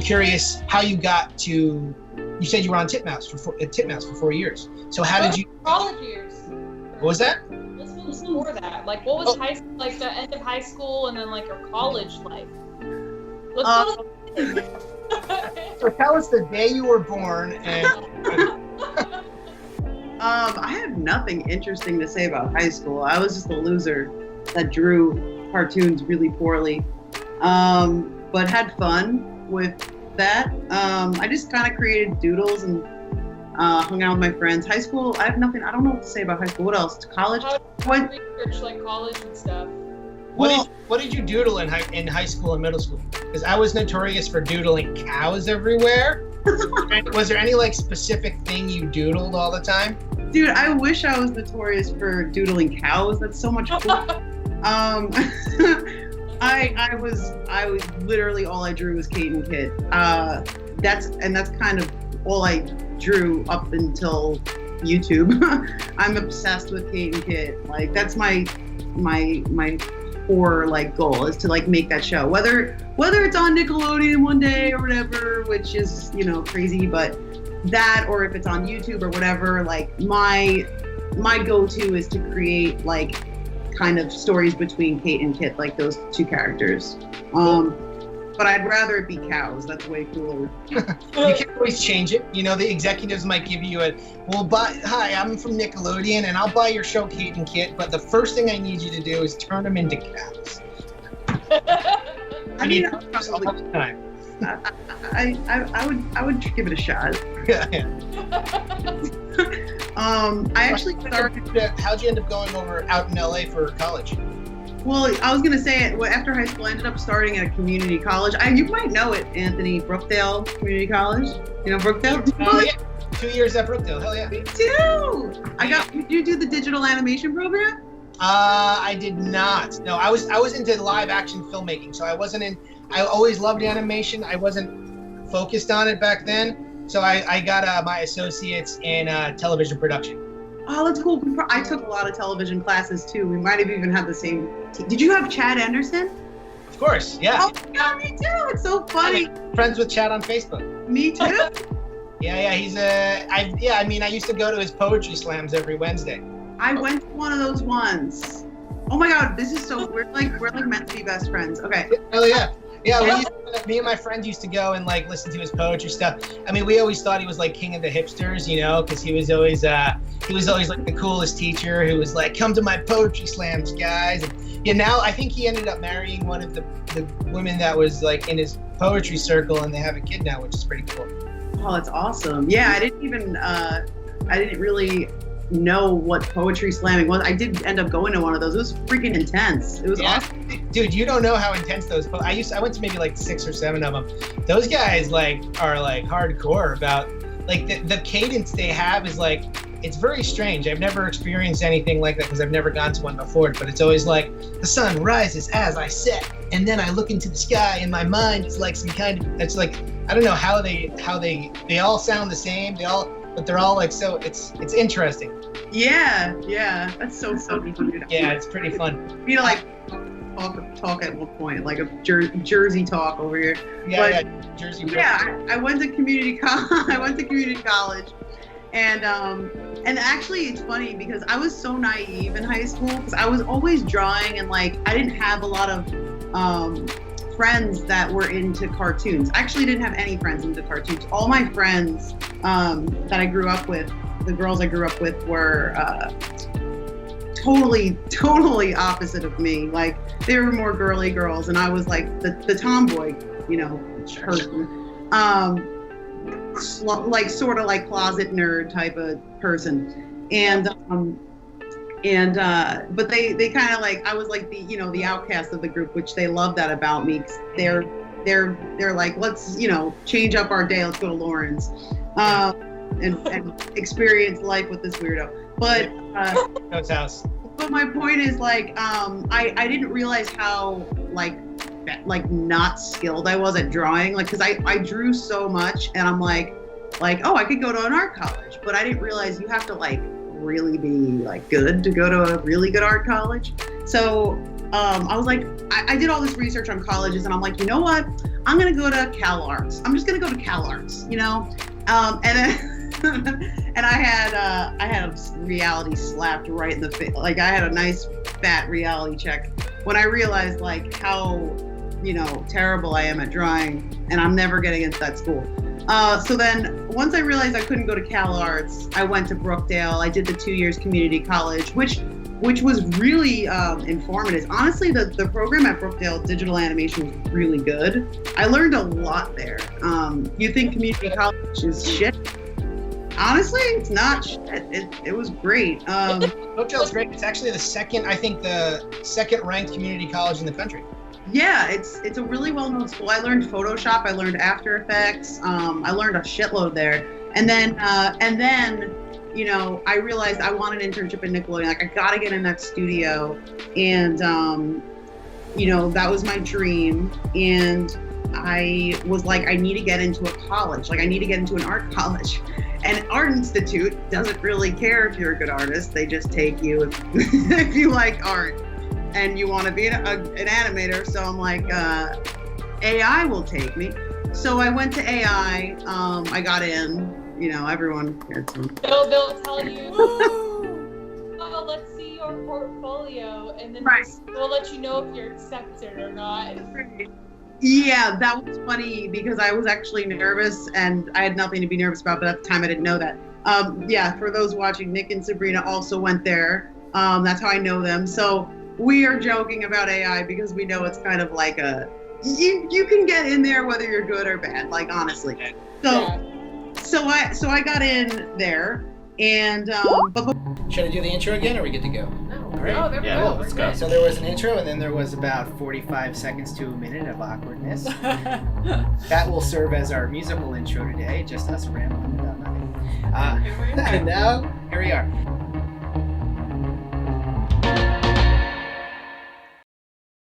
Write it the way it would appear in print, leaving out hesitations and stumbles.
curious how you got to. You said you were on Titmouse for 4 years. So how did you? College years. What was that? This was before that. Like, what was high, like the end of high school, and then like your college life? Let's go. So tell us the day you were born and. I have nothing interesting to say about high school. I was just a loser that drew cartoons really poorly, but had fun with that. I just kind of created doodles and hung out with my friends. High school, I have nothing. I don't know what to say about high school. What else? College? How did you research like college and stuff? What did you doodle in high school and middle school? Because I was notorious for doodling cows everywhere. Was there any like specific thing you doodled all the time? Dude, I wish I was notorious for doodling cows. That's so much fun. I was literally all I drew was Kate and Kit. That's kind of all I drew up until YouTube. I'm obsessed with Kate and Kit. Like that's my core like goal is to like make that show. Whether it's on Nickelodeon one day or whatever, which is, you know, crazy, but that, or if it's on YouTube or whatever, like my go-to is to create like kind of stories between Kate and Kit, like those two characters. But I'd rather it be cows. That's way cooler. You can always change it. You know, the executives might give you hi, I'm from Nickelodeon and I'll buy your show Kate and Kit, but the first thing I need you to do is turn them into cows. I mean, cows all the time. I would give it a shot. Yeah. I actually started. How'd you end up going out in LA for college? Well, I was gonna say it. After high school, I ended up starting at a community college. You might know it, Anthony. Brookdale Community College. You know Brookdale? Yeah. 2 years at Brookdale. Hell yeah. Me too. Did you do the digital animation program? I did not. No, I was into live action filmmaking, so I always loved animation. I wasn't focused on it back then, so I got my associates in television production. Oh, that's cool. I took a lot of television classes too. We might have even had the same. Did you have Chad Anderson? Of course, yeah. Oh my God, me too. It's so funny. I'm friends with Chad on Facebook. Me too. Yeah. I used to go to his poetry slams every Wednesday. I went to one of those ones. Oh my God, this is so we're like meant to be best friends. Okay. Oh yeah. Yeah, me and my friends used to go and like listen to his poetry stuff. I mean, we always thought he was like king of the hipsters, you know, because he was always like the coolest teacher who was like, "Come to my poetry slams, guys." And, yeah, now I think he ended up marrying one of the women that was like in his poetry circle, and they have a kid now, which is pretty cool. Oh, that's awesome. Yeah, I didn't really know what poetry slamming was. I did end up going to one of those. It was freaking intense. It was awesome. Dude, you don't know how intense those. I went to maybe like 6 or 7 of them. Those guys like are like hardcore about like the cadence they have is like, it's very strange. I've never experienced anything like that because I've never gone to one before. But it's always like the sun rises as I set, and then I look into the sky. In my mind, it's like some kind of. It's like I don't know how they all sound the same. But they're all like so. It's interesting. Yeah, that's so funny. Yeah, it's pretty fun. You know, like talk at one point, like a Jersey talk over here. Yeah, Jersey. Yeah, I went to community college, and actually it's funny because I was so naive in high school because I was always drawing and like I didn't have a lot of friends that were into cartoons. I actually didn't have any friends into cartoons. All my friends that I grew up with, the girls I grew up with were totally opposite of me. Like they were more girly girls and I was like the tomboy, you know, person. Like sort of like closet nerd type of person. But they kind of like, I was like the, you know, the outcast of the group, which they love that about me. They're like, let's, you know, change up our day. Let's go to Lawrence, and experience life with this weirdo. But, Coach House. But my point is like, I didn't realize how like not skilled I was at drawing. Like, cause I drew so much and I'm like, oh, I could go to an art college, but I didn't realize you have to like really be like good to go to a really good art college. So I was like, I did all this research on colleges, and I'm like, you know what? I'm gonna go to Cal Arts. I'm just gonna go to Cal Arts, you know. And then and I had a reality slapped right in the face. Like I had a nice fat reality check when I realized like how, you know, terrible I am at drawing, and I'm never getting into that school. So then once I realized I couldn't go to Cal Arts, I went to Brookdale. I did the 2 years community college, which was really informative. Honestly, the program at Brookdale, digital animation, was really good. I learned a lot there. You think community college is shit? Honestly, it's not shit. It was great. Brookdale's great. It's actually the second ranked community college in the country. Yeah, it's a really well-known school. I learned Photoshop. I learned After Effects. I learned a shitload there. And then, you know, I realized I want an internship at Nickelodeon. Like, I gotta get in that studio. And, you know, that was my dream. And I was like, I need to get into a college. Like, I need to get into an art college. And Art Institute doesn't really care if you're a good artist. They just take you if you like art and you want to be an animator. So I'm like, AI will take me. So I went to AI. I got in. You know, everyone gets in. They'll tell you, oh, let's see your portfolio, and then right. We'll let you know if you're accepted or not. Yeah, that was funny because I was actually nervous, and I had nothing to be nervous about, but at the time I didn't know that. Yeah, for those watching, Nick and Sabrina also went there. That's how I know them. So we are joking about AI because we know it's kind of like you can get in there whether you're good or bad, like honestly. So I got in there, and but should I do the intro again, or are we good to go? No. All right. Oh, there we Yeah, go. let's go. So there was an intro, and then there was about 45 seconds to a minute of awkwardness. That will serve as our musical intro today, just us rambling about nothing. And now, here we are.